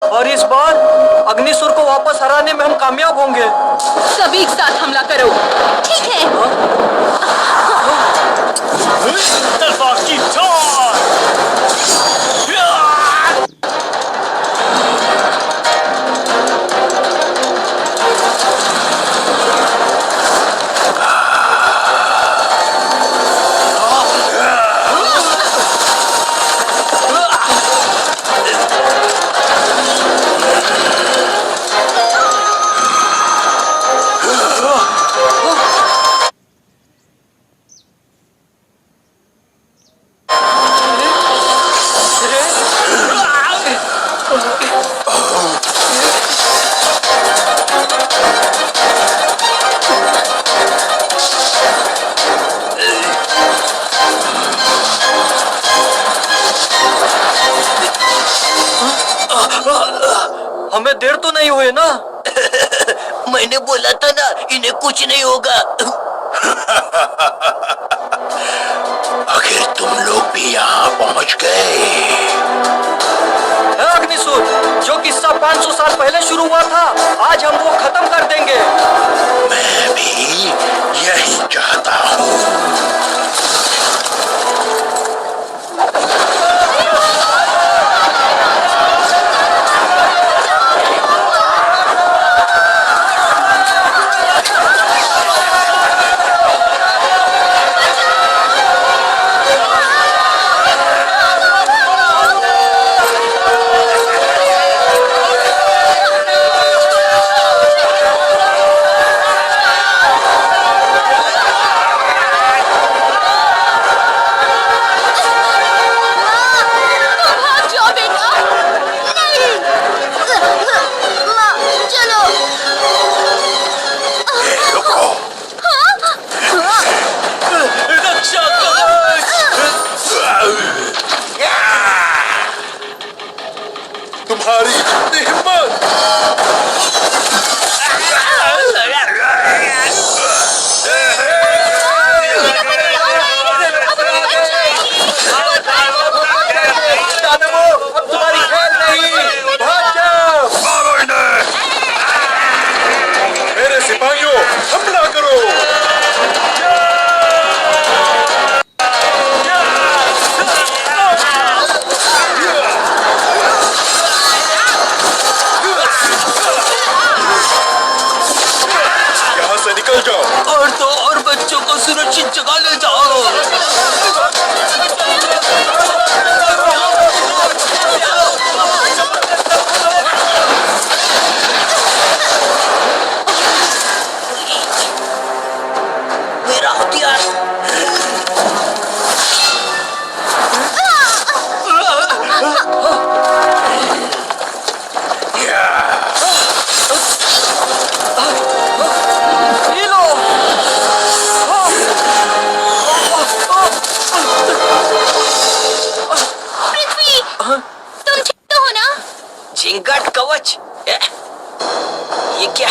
और इस बार अग्निसुर को वापस हराने में हम कामयाब होंगे। सभी एक साथ हमला करो। ठीक है। तलवार की धार। हमें देर तो नहीं हुई ना? मैंने बोला था ना, इन्हें कुछ नहीं होगा। आखिर तुम लोग भी यहाँ पहुँच गए। अग्निसुर, जो किस्सा 500 साल पहले शुरू हुआ था, आज हम वो खत्म कर देंगे। मैं भी यही चाहता हूँ। तुम्हारी इतनी हिम्मत! दानवों, अब तुम्हारी खेल नहीं, भाग जाओ! मारो इन्हें! मेरे सिपाहियों, हमला करो! निकल जाओ और तो और बच्चों को सुरक्षित जगह ले जाओ। मेरा हथियार। चिंगाट कवच? ये क्या?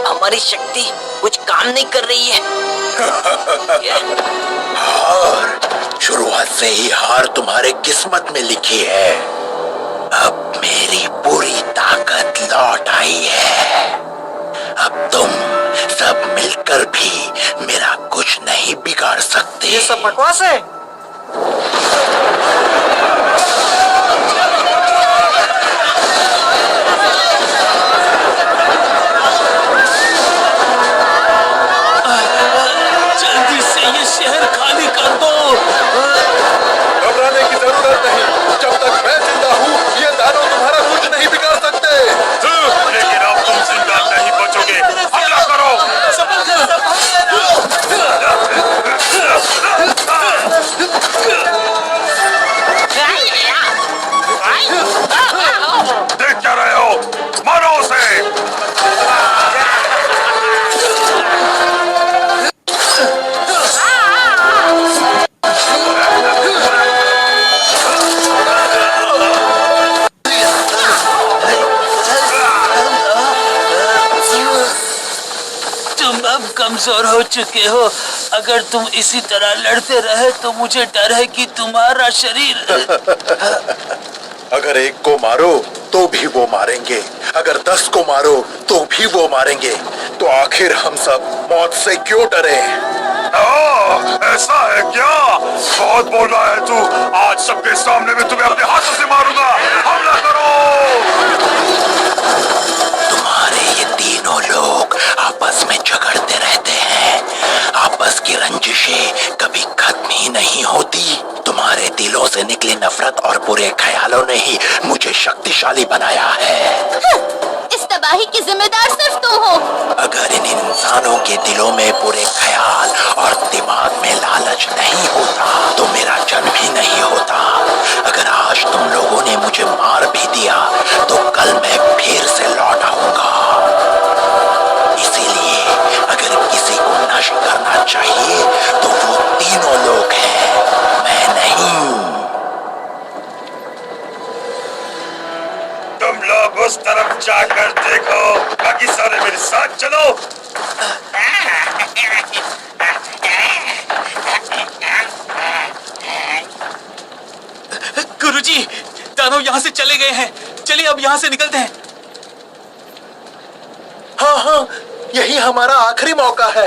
हमारी शक्ति कुछ काम नहीं कर रही है। हार शुरुआत से ही हार तुम्हारे किस्मत में लिखी है। अब मेरी पूरी ताकत लौट आई है। अब तुम सब मिलकर भी मेरा कुछ नहीं बिगाड़ सकते। ये सब बकवास है। जल्दी से ये शहर खाली कर दो। घबराने की जरूरत नहीं। जब तक मैं जिंदा हूँ, ये दानव तुम्हारा कुछ नहीं बिगाड़ सकते। लेकिन अब तुम जिंदा नहीं बचोगे। हमला करो। देख क्या रहे हो? मारो उसे। कमजोर हो चुके हो। अगर तुम इसी तरह लड़ते रहे तो मुझे डर है कि तुम्हारा शरीर अगर एक को मारो तो भी वो मारेंगे, अगर 10 को मारो तो भी वो मारेंगे, तो आखिर हम सब मौत से क्यों डरे? ऐसा है क्या? बहुत बोल रहा है तू। आज सबके सामने मैं तुम्हें अपने हाथों से मारूंगा। हमला करो। तुम्हारे ये तीनों लोग आपस में झगड़ते रहते हैं। आपस की रंजिशें कभी खत्म ही नहीं होती। तुम्हारे दिलों से निकली नफरत और बुरे ख्यालों ने ही मुझे शक्तिशाली बनाया है। इस तबाही की जिम्मेदार सिर्फ तुम हो। अगर इन इंसानों के दिलों में बुरे ख्याल और दिमाग में लालच नहीं होता तो मेरा जन्म ही नहीं होता। अगर आज तुम लोगों ने मुझे मार भी दिया तो कल मैं फिर से लौट आऊंगा। इसीलिए अगर किसी को नष्ट करना चाहिए तो वो तीनों लोग हैं, मैं नहीं। तुम लोग उस तरफ जाकर देखो, बाकी सारे मेरे साथ चलो। गुरुजी, दानव यहाँ से चले गए हैं। चलिए अब यहाँ से निकलते हैं। हाँ हाँ, यही हमारा आखिरी मौका है।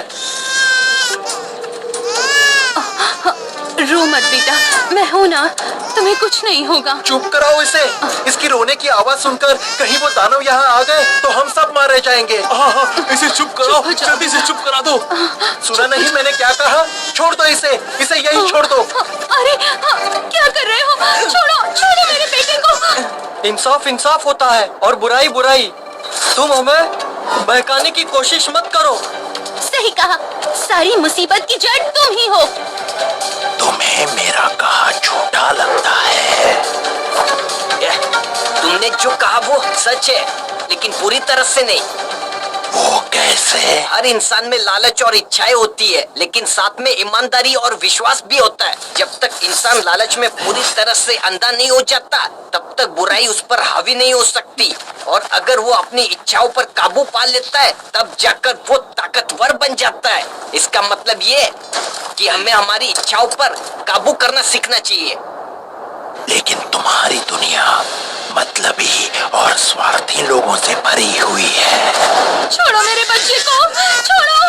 रो मत बेटा, मैं हूं ना, तुम्हें कुछ नहीं होगा। चुप कराओ इसे। इसकी रोने की आवाज सुनकर कहीं वो दानव यहाँ आ गए तो हम सब मारे जाएंगे। हाँ हाँ, इसे चुप कराओ, चुप हो जाओ। जल्दी से चुप करा दो। सुना नहीं मैंने क्या कहा? छोड़ दो इसे, इसे यहीं छोड़ दो। अरे क्या कर रहे हो? छोड़ो छोड़ो मेरे बेटे को। इंसाफ इंसाफ होता है और बुराई बुराई। तुम हमें बहकाने की कोशिश मत करो। सही कहा, सारी मुसीबत की जड़ तुम ही हो। तुम्हें मेरा कहा झूठा लगता है। तुमने जो कहा वो सच है, लेकिन पूरी तरह से नहीं। वो कैसे? हर इंसान में लालच और इच्छाएं होती है, लेकिन साथ में ईमानदारी और विश्वास भी होता है। जब तक इंसान लालच में पूरी तरह से अंधा नहीं हो जाता, तब तक बुराई उस पर हावी नहीं हो सकती। और अगर वो अपनी इच्छाओं पर काबू पा लेता है, तब जाकर वो ताकतवर बन जाता है। इसका मतलब ये कि हमें हमारी इच्छाओं पर काबू करना सीखना चाहिए। लेकिन तुम्हारी दुनिया मतलबी और स्वार्थी लोगों से भरी हुई है। छोड़ो मेरे बच्चे को, छोड़ो।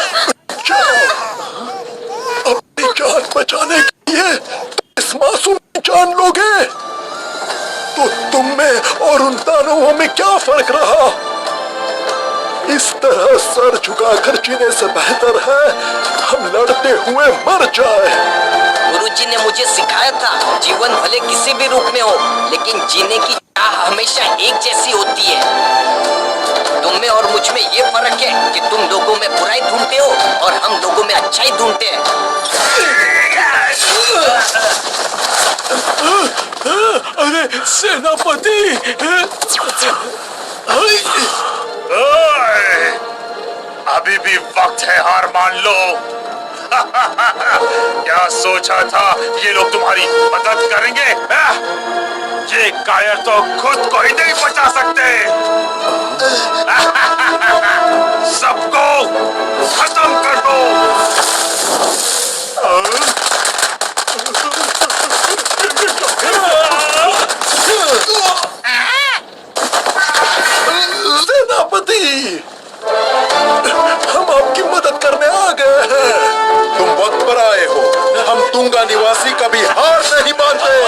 अपनी जान बचाने के लिए इस मासूम की जान लोगे तो तुम में और उन दानवों में क्या फर्क रहा? इस तरह सर झुकाकर जीने से बेहतर है हम लड़ते हुए मर जाए। गुरुजी ने मुझे सिखाया था, जीवन भले किसी भी रूप में हो, लेकिन जीने की चाह हमेशा एक जैसी होती है। तुम में और मुझ में ये फर्क है कि तुम लोगों में बुराई ढूंढते हो और हम लोगों में अच्छाई ढूंढते हैं। अरे सेनापति! ओए, अभी भी वक्त है, हार मान लो। क्या सोचा था ये लोग तुम्हारी मदद करेंगे? ये कायर तो खुद को ही नहीं बचा सकते। सबको खत्म कर दो। सेनापति, हम आपकी मदद करने आ गए हैं। तुम वक्त पर आए हो। हम तुंगा निवासी कभी हार नहीं मानते।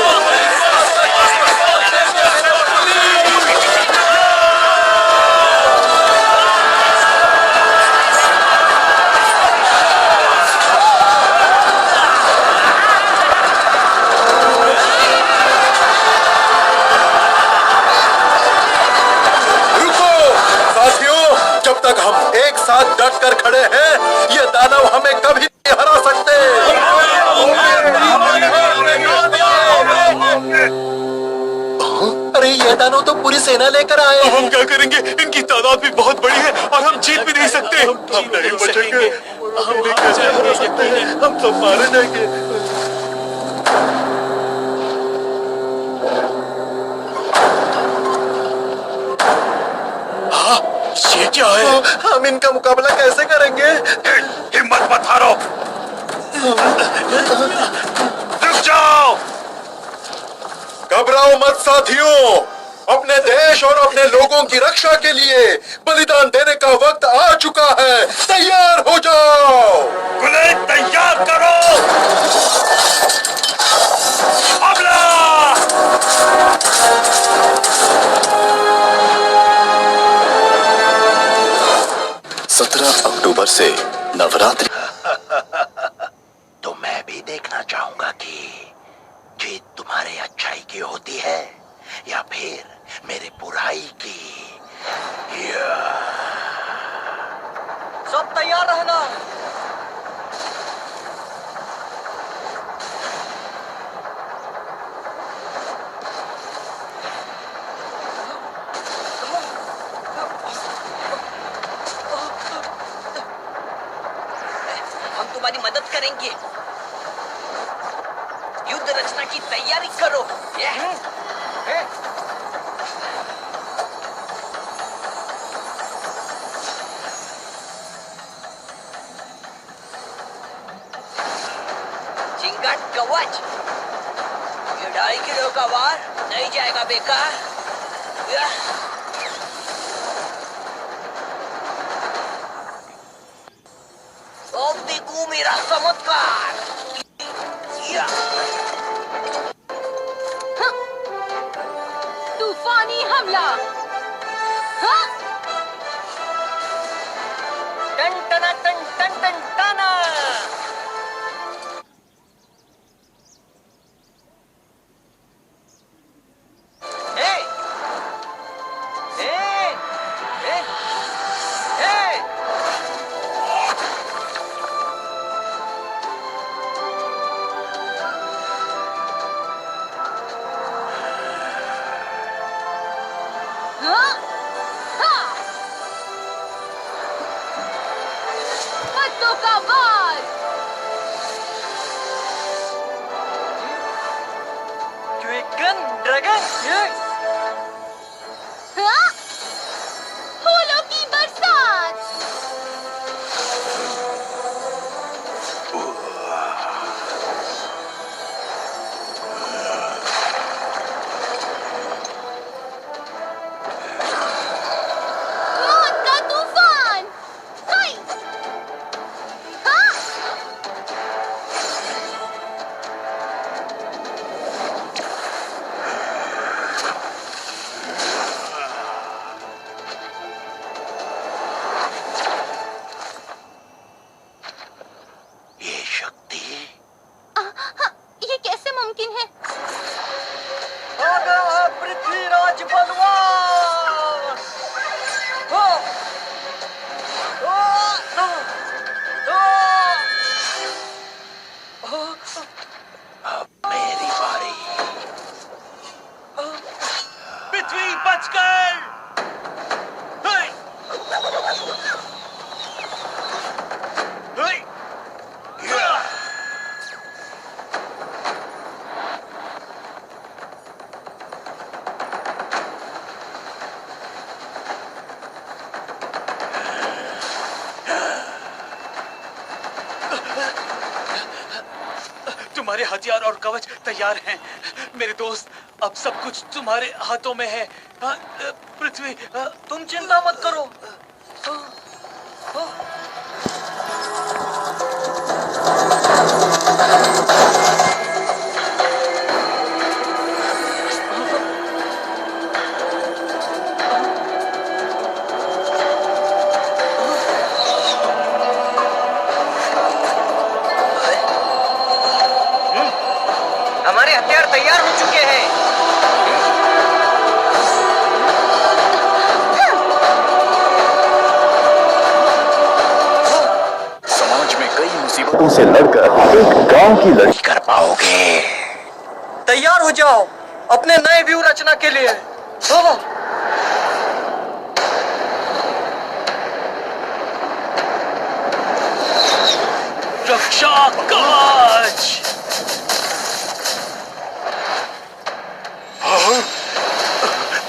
हम एक साथ डट कर खड़े हैं, ये दानव हमें कभी नहीं हरा सकते। अरे ये दानव तो पूरी सेना लेकर आए हैं। हम क्या करेंगे? इनकी तादाद भी बहुत बड़ी है और हम जीत भी नहीं सकते। हम नहीं बचेंगे, हम कैसे हरा सकते हैं? हम सब मारे जाएंगे। ये क्या है? हम इनका मुकाबला कैसे करेंगे? हिम्मत मत हारो। रुक जाओ। घबराओ मत साथियों, अपने देश और अपने लोगों की रक्षा के लिए बलिदान देने का वक्त आ चुका है। तैयार हो जाओ। गुलेट तैयार करो। हमला! 17 अक्टूबर से नवरात्रि। तो मैं भी देखना चाहूंगा कि जीत तुम्हारे अच्छाई की होती है या फिर मेरे बुराई की। सब तैयार रहना। हम तुम्हारी मदद करेंगे। युद्ध रचना की तैयारी करो। चिंगाट कवच, ये 2.5 किलो का वार नहीं जाएगा बेकार। अब देखो मेरा चमत्कार। तूफानी हमला। हाँ? टन टना टन टन टन टना। हाँ? हाँ? हद्दों का वार। ड्रैगन। हाँ? फूलों की बरसात। मौत का तूफान। हाय! हाँ? ये शक्ति हाँ, ये कैसे मुमकिन है? पृथ्वीराज बलवान। हो! हो! हो! अब मेरी बारी। पृथ्वी बच गए। हे! हे! तुम्हारे हथियार और कवच तैयार हैं मेरे दोस्त। अब सब कुछ तुम्हारे हाथों में है। पृथ्वी, तुम चिंता मत करो। हमारे हथियार तैयार हो चुके हैं। समाज में कई मुसीबतों से लड़कर एक गांव की लड़ाई कर पाओगे। तैयार हो जाओ अपने नए व्यू रचना के लिए। हो! रक्षा कवच।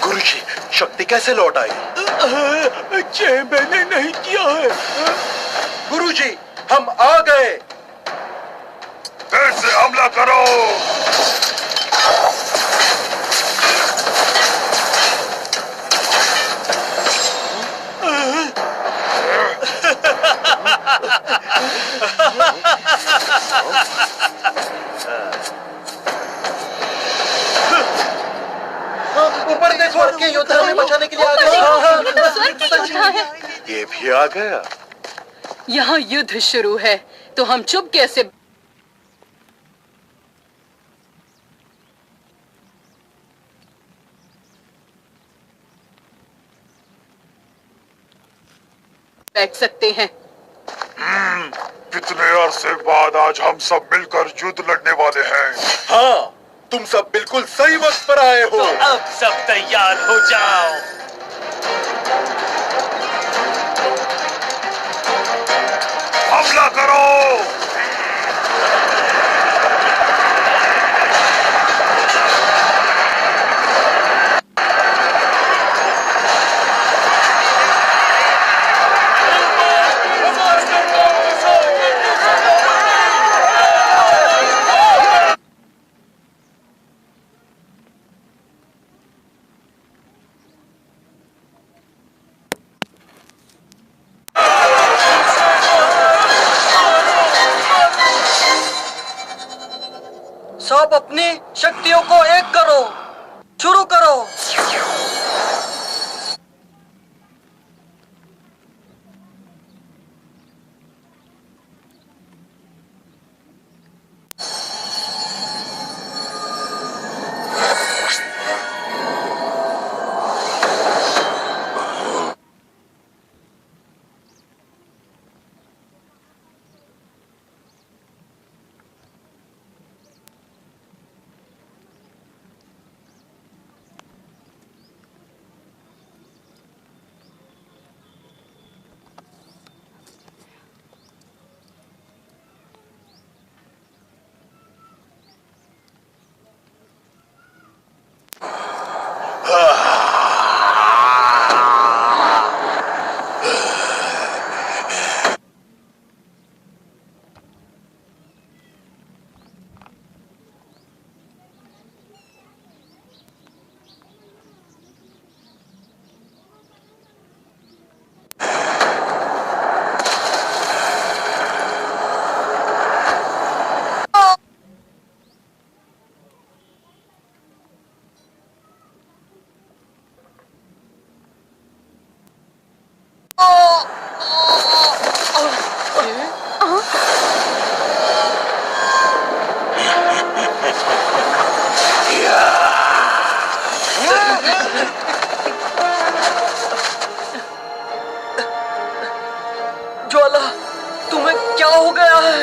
गुरुजी, शक्ति कैसे लौट आई? जय मैंने नहीं किया है। गुरुजी, हम आ गए। फिर से हमला करो। देखिए योद्धा हमें बचाने के लिए आ गए। स्वर्ग के योद्धा है। ये भी आ गया। यहाँ युद्ध शुरू है तो हम चुप कैसे? बैठ सकते हैं। कितने अरसे बाद आज हम सब मिलकर युद्ध लड़ने वाले हैं। हाँ, तुम सब बिल्कुल सही वक्त पर आए हो। अब सब तैयार हो जाओ। हमला करो। सब अपनी शक्तियों को एक करो, शुरू करो। ज्वाला, तुम्हें क्या हो गया है?